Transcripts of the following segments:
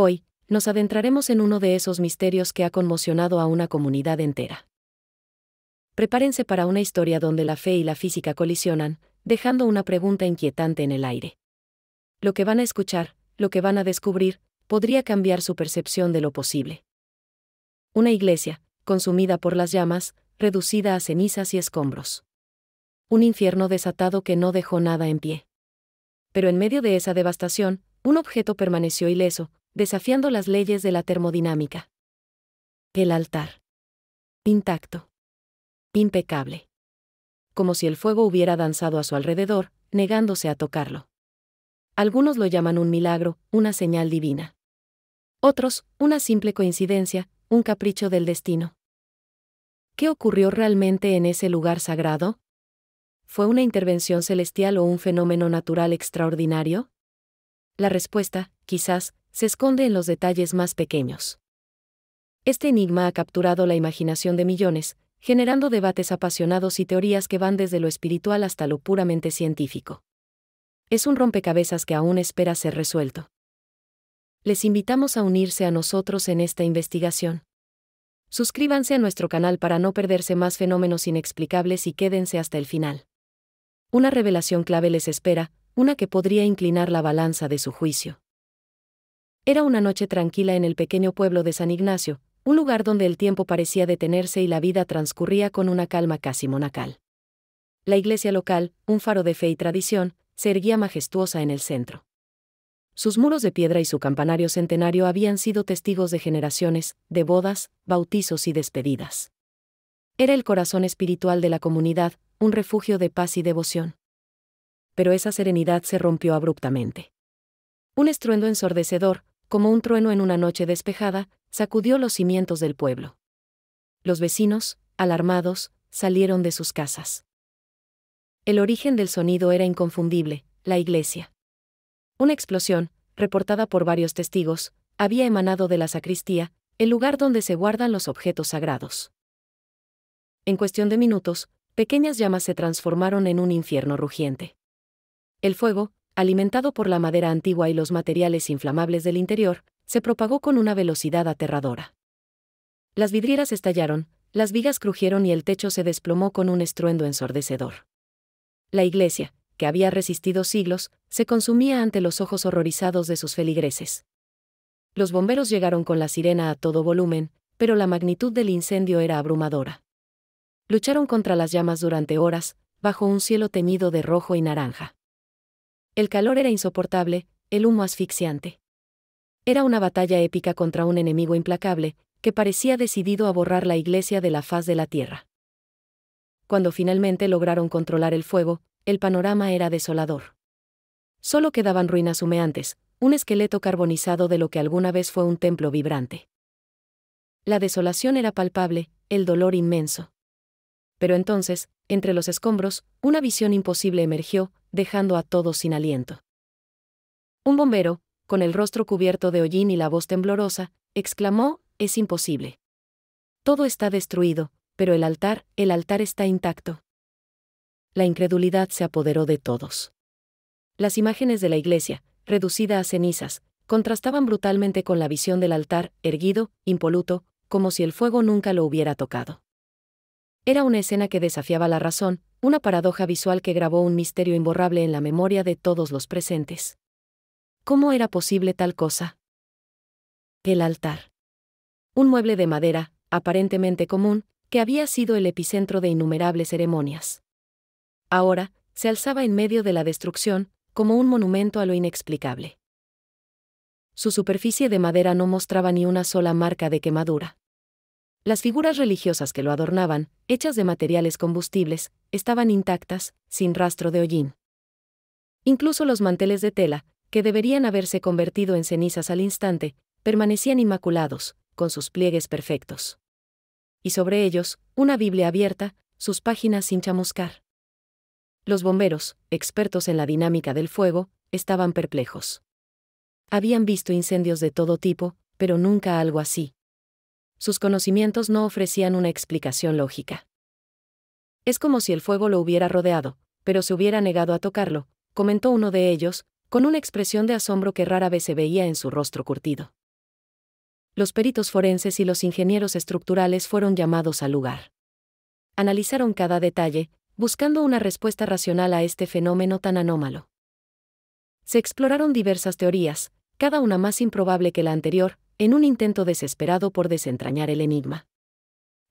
Hoy, nos adentraremos en uno de esos misterios que ha conmocionado a una comunidad entera. Prepárense para una historia donde la fe y la física colisionan, dejando una pregunta inquietante en el aire. Lo que van a escuchar, lo que van a descubrir, podría cambiar su percepción de lo posible. Una iglesia, consumida por las llamas, reducida a cenizas y escombros. Un infierno desatado que no dejó nada en pie. Pero en medio de esa devastación, un objeto permaneció ileso, desafiando las leyes de la termodinámica. El altar. Intacto. Impecable. Como si el fuego hubiera danzado a su alrededor, negándose a tocarlo. Algunos lo llaman un milagro, una señal divina. Otros, una simple coincidencia, un capricho del destino. ¿Qué ocurrió realmente en ese lugar sagrado? ¿Fue una intervención celestial o un fenómeno natural extraordinario? La respuesta, quizás, se esconde en los detalles más pequeños. Este enigma ha capturado la imaginación de millones, generando debates apasionados y teorías que van desde lo espiritual hasta lo puramente científico. Es un rompecabezas que aún espera ser resuelto. Les invitamos a unirse a nosotros en esta investigación. Suscríbanse a nuestro canal para no perderse más fenómenos inexplicables y quédense hasta el final. Una revelación clave les espera, una que podría inclinar la balanza de su juicio. Era una noche tranquila en el pequeño pueblo de San Ignacio, un lugar donde el tiempo parecía detenerse y la vida transcurría con una calma casi monacal. La iglesia local, un faro de fe y tradición, se erguía majestuosa en el centro. Sus muros de piedra y su campanario centenario habían sido testigos de generaciones, de bodas, bautizos y despedidas. Era el corazón espiritual de la comunidad, un refugio de paz y devoción. Pero esa serenidad se rompió abruptamente. Un estruendo ensordecedor, como un trueno en una noche despejada, sacudió los cimientos del pueblo. Los vecinos, alarmados, salieron de sus casas. El origen del sonido era inconfundible, la iglesia. Una explosión, reportada por varios testigos, había emanado de la sacristía, el lugar donde se guardan los objetos sagrados. En cuestión de minutos, pequeñas llamas se transformaron en un infierno rugiente. El fuego, alimentado por la madera antigua y los materiales inflamables del interior, se propagó con una velocidad aterradora. Las vidrieras estallaron, las vigas crujieron y el techo se desplomó con un estruendo ensordecedor. La iglesia, que había resistido siglos, se consumía ante los ojos horrorizados de sus feligreses. Los bomberos llegaron con la sirena a todo volumen, pero la magnitud del incendio era abrumadora. Lucharon contra las llamas durante horas, bajo un cielo teñido de rojo y naranja. El calor era insoportable, el humo asfixiante. Era una batalla épica contra un enemigo implacable, que parecía decidido a borrar la iglesia de la faz de la tierra. Cuando finalmente lograron controlar el fuego, el panorama era desolador. Solo quedaban ruinas humeantes, un esqueleto carbonizado de lo que alguna vez fue un templo vibrante. La desolación era palpable, el dolor inmenso. Pero entonces, entre los escombros, una visión imposible emergió, dejando a todos sin aliento. Un bombero, con el rostro cubierto de hollín y la voz temblorosa, exclamó: «Es imposible. Todo está destruido, pero el altar está intacto». La incredulidad se apoderó de todos. Las imágenes de la iglesia, reducida a cenizas, contrastaban brutalmente con la visión del altar, erguido, impoluto, como si el fuego nunca lo hubiera tocado. Era una escena que desafiaba la razón, una paradoja visual que grabó un misterio imborrable en la memoria de todos los presentes. ¿Cómo era posible tal cosa? El altar. Un mueble de madera, aparentemente común, que había sido el epicentro de innumerables ceremonias. Ahora, se alzaba en medio de la destrucción, como un monumento a lo inexplicable. Su superficie de madera no mostraba ni una sola marca de quemadura. Las figuras religiosas que lo adornaban, hechas de materiales combustibles, estaban intactas, sin rastro de hollín. Incluso los manteles de tela, que deberían haberse convertido en cenizas al instante, permanecían inmaculados, con sus pliegues perfectos. Y sobre ellos, una Biblia abierta, sus páginas sin chamuscar. Los bomberos, expertos en la dinámica del fuego, estaban perplejos. Habían visto incendios de todo tipo, pero nunca algo así. Sus conocimientos no ofrecían una explicación lógica. Es como si el fuego lo hubiera rodeado, pero se hubiera negado a tocarlo, comentó uno de ellos, con una expresión de asombro que rara vez se veía en su rostro curtido. Los peritos forenses y los ingenieros estructurales fueron llamados al lugar. Analizaron cada detalle, buscando una respuesta racional a este fenómeno tan anómalo. Se exploraron diversas teorías, cada una más improbable que la anterior, en un intento desesperado por desentrañar el enigma.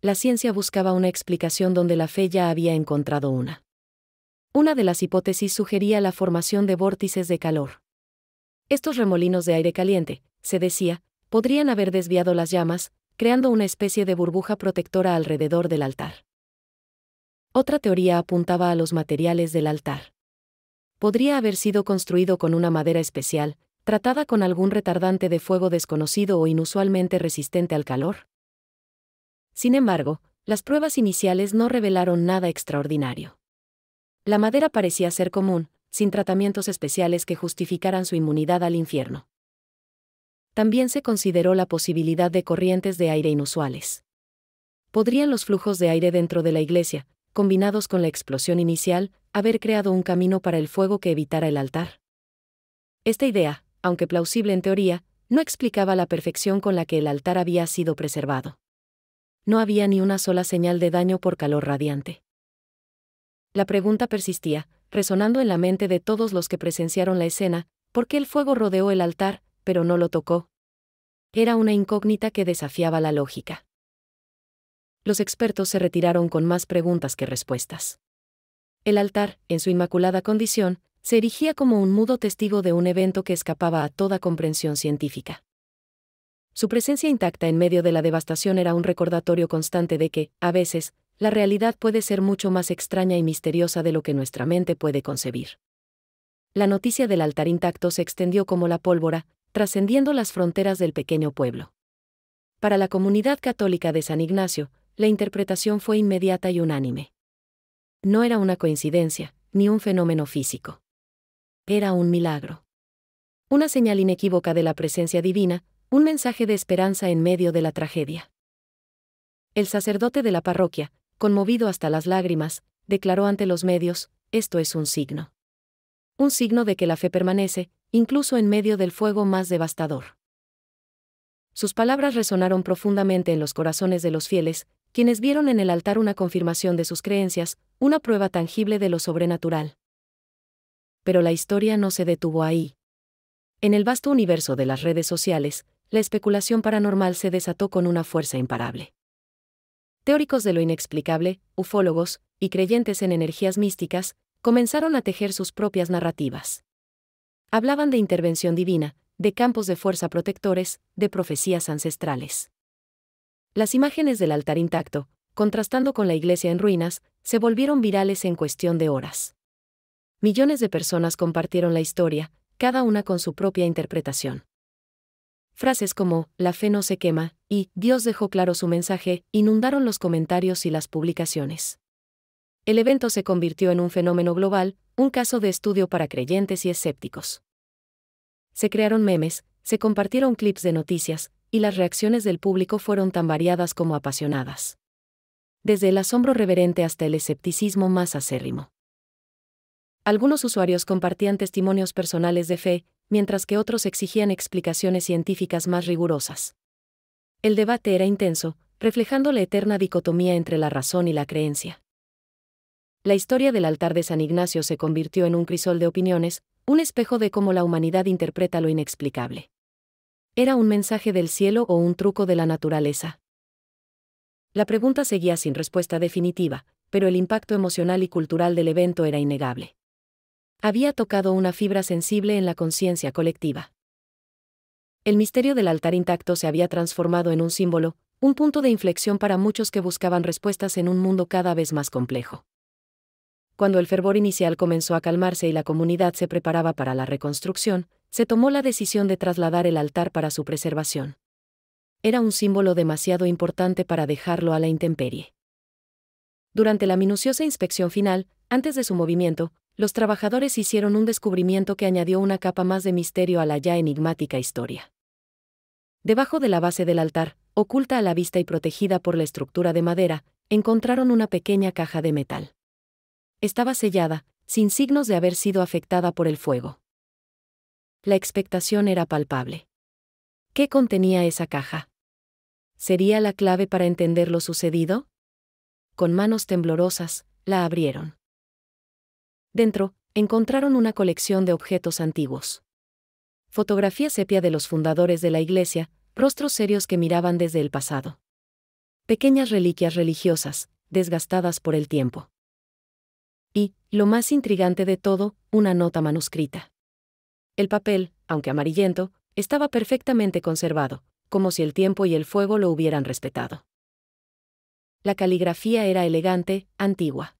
La ciencia buscaba una explicación donde la fe ya había encontrado una. Una de las hipótesis sugería la formación de vórtices de calor. Estos remolinos de aire caliente, se decía, podrían haber desviado las llamas, creando una especie de burbuja protectora alrededor del altar. Otra teoría apuntaba a los materiales del altar. Podría haber sido construido con una madera especial, tratada con algún retardante de fuego desconocido o inusualmente resistente al calor. Sin embargo, las pruebas iniciales no revelaron nada extraordinario. La madera parecía ser común, sin tratamientos especiales que justificaran su inmunidad al infierno. También se consideró la posibilidad de corrientes de aire inusuales. ¿Podrían los flujos de aire dentro de la iglesia, combinados con la explosión inicial, haber creado un camino para el fuego que evitara el altar? Esta idea, aunque plausible en teoría, no explicaba la perfección con la que el altar había sido preservado. No había ni una sola señal de daño por calor radiante. La pregunta persistía, resonando en la mente de todos los que presenciaron la escena: ¿por qué el fuego rodeó el altar, pero no lo tocó? Era una incógnita que desafiaba la lógica. Los expertos se retiraron con más preguntas que respuestas. El altar, en su inmaculada condición, se erigía como un mudo testigo de un evento que escapaba a toda comprensión científica. Su presencia intacta en medio de la devastación era un recordatorio constante de que, a veces, la realidad puede ser mucho más extraña y misteriosa de lo que nuestra mente puede concebir. La noticia del altar intacto se extendió como la pólvora, trascendiendo las fronteras del pequeño pueblo. Para la comunidad católica de San Ignacio, la interpretación fue inmediata y unánime. No era una coincidencia, ni un fenómeno físico. Era un milagro. Una señal inequívoca de la presencia divina, un mensaje de esperanza en medio de la tragedia. El sacerdote de la parroquia, conmovido hasta las lágrimas, declaró ante los medios: esto es un signo. Un signo de que la fe permanece, incluso en medio del fuego más devastador. Sus palabras resonaron profundamente en los corazones de los fieles, quienes vieron en el altar una confirmación de sus creencias, una prueba tangible de lo sobrenatural. Pero la historia no se detuvo ahí. En el vasto universo de las redes sociales, la especulación paranormal se desató con una fuerza imparable. Teóricos de lo inexplicable, ufólogos, y creyentes en energías místicas, comenzaron a tejer sus propias narrativas. Hablaban de intervención divina, de campos de fuerza protectores, de profecías ancestrales. Las imágenes del altar intacto, contrastando con la iglesia en ruinas, se volvieron virales en cuestión de horas. Millones de personas compartieron la historia, cada una con su propia interpretación. Frases como «la fe no se quema» y «Dios dejó claro su mensaje» inundaron los comentarios y las publicaciones. El evento se convirtió en un fenómeno global, un caso de estudio para creyentes y escépticos. Se crearon memes, se compartieron clips de noticias, y las reacciones del público fueron tan variadas como apasionadas. Desde el asombro reverente hasta el escepticismo más acérrimo. Algunos usuarios compartían testimonios personales de fe, mientras que otros exigían explicaciones científicas más rigurosas. El debate era intenso, reflejando la eterna dicotomía entre la razón y la creencia. La historia del altar de San Ignacio se convirtió en un crisol de opiniones, un espejo de cómo la humanidad interpreta lo inexplicable. ¿Era un mensaje del cielo o un truco de la naturaleza? La pregunta seguía sin respuesta definitiva, pero el impacto emocional y cultural del evento era innegable. Había tocado una fibra sensible en la conciencia colectiva. El misterio del altar intacto se había transformado en un símbolo, un punto de inflexión para muchos que buscaban respuestas en un mundo cada vez más complejo. Cuando el fervor inicial comenzó a calmarse y la comunidad se preparaba para la reconstrucción, se tomó la decisión de trasladar el altar para su preservación. Era un símbolo demasiado importante para dejarlo a la intemperie. Durante la minuciosa inspección final, antes de su movimiento, los trabajadores hicieron un descubrimiento que añadió una capa más de misterio a la ya enigmática historia. Debajo de la base del altar, oculta a la vista y protegida por la estructura de madera, encontraron una pequeña caja de metal. Estaba sellada, sin signos de haber sido afectada por el fuego. La expectación era palpable. ¿Qué contenía esa caja? ¿Sería la clave para entender lo sucedido? Con manos temblorosas, la abrieron. Dentro, encontraron una colección de objetos antiguos. Fotografías sepia de los fundadores de la iglesia, rostros serios que miraban desde el pasado. Pequeñas reliquias religiosas, desgastadas por el tiempo. Y, lo más intrigante de todo, una nota manuscrita. El papel, aunque amarillento, estaba perfectamente conservado, como si el tiempo y el fuego lo hubieran respetado. La caligrafía era elegante, antigua.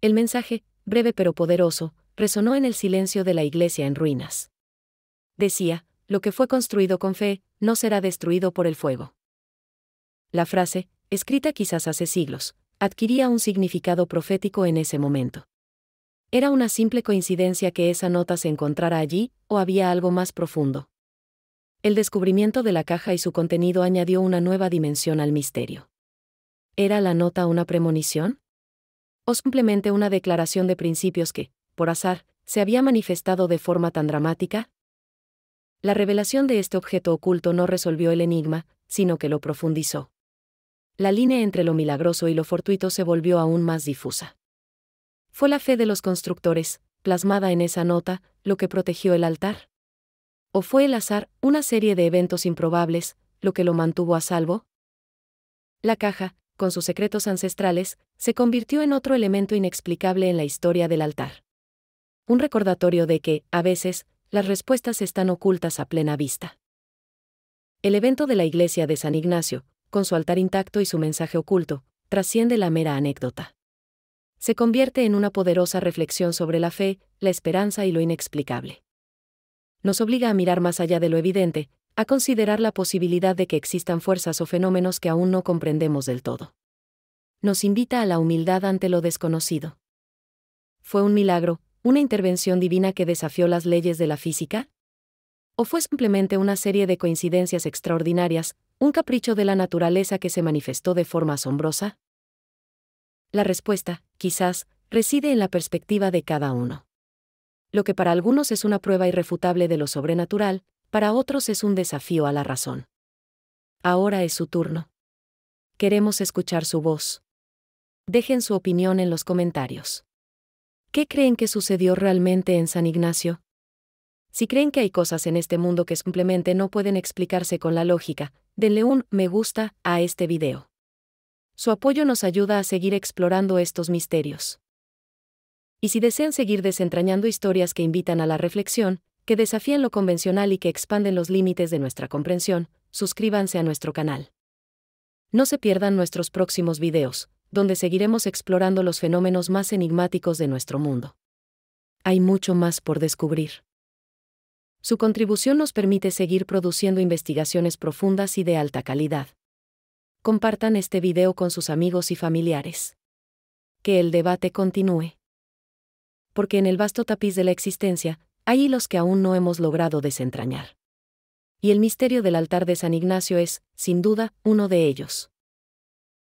El mensaje, breve pero poderoso, resonó en el silencio de la iglesia en ruinas. Decía, lo que fue construido con fe, no será destruido por el fuego. La frase, escrita quizás hace siglos, adquiría un significado profético en ese momento. ¿Era una simple coincidencia que esa nota se encontrara allí, o había algo más profundo? El descubrimiento de la caja y su contenido añadió una nueva dimensión al misterio. ¿Era la nota una premonición? ¿O simplemente una declaración de principios que, por azar, se había manifestado de forma tan dramática? La revelación de este objeto oculto no resolvió el enigma, sino que lo profundizó. La línea entre lo milagroso y lo fortuito se volvió aún más difusa. ¿Fue la fe de los constructores, plasmada en esa nota, lo que protegió el altar? ¿O fue el azar, una serie de eventos improbables, lo que lo mantuvo a salvo? La caja, con sus secretos ancestrales, se convirtió en otro elemento inexplicable en la historia del altar. Un recordatorio de que, a veces, las respuestas están ocultas a plena vista. El evento de la iglesia de San Ignacio, con su altar intacto y su mensaje oculto, trasciende la mera anécdota. Se convierte en una poderosa reflexión sobre la fe, la esperanza y lo inexplicable. Nos obliga a mirar más allá de lo evidente, a considerar la posibilidad de que existan fuerzas o fenómenos que aún no comprendemos del todo. Nos invita a la humildad ante lo desconocido. ¿Fue un milagro, una intervención divina que desafió las leyes de la física? ¿O fue simplemente una serie de coincidencias extraordinarias, un capricho de la naturaleza que se manifestó de forma asombrosa? La respuesta, quizás, reside en la perspectiva de cada uno. Lo que para algunos es una prueba irrefutable de lo sobrenatural, para otros es un desafío a la razón. Ahora es su turno. Queremos escuchar su voz. Dejen su opinión en los comentarios. ¿Qué creen que sucedió realmente en San Ignacio? Si creen que hay cosas en este mundo que simplemente no pueden explicarse con la lógica, denle un me gusta a este video. Su apoyo nos ayuda a seguir explorando estos misterios. Y si desean seguir desentrañando historias que invitan a la reflexión, que desafían lo convencional y que expanden los límites de nuestra comprensión, suscríbanse a nuestro canal. No se pierdan nuestros próximos videos, donde seguiremos explorando los fenómenos más enigmáticos de nuestro mundo. Hay mucho más por descubrir. Su contribución nos permite seguir produciendo investigaciones profundas y de alta calidad. Compartan este video con sus amigos y familiares. Que el debate continúe. Porque en el vasto tapiz de la existencia, hay hilos que aún no hemos logrado desentrañar. Y el misterio del altar de San Ignacio es, sin duda, uno de ellos.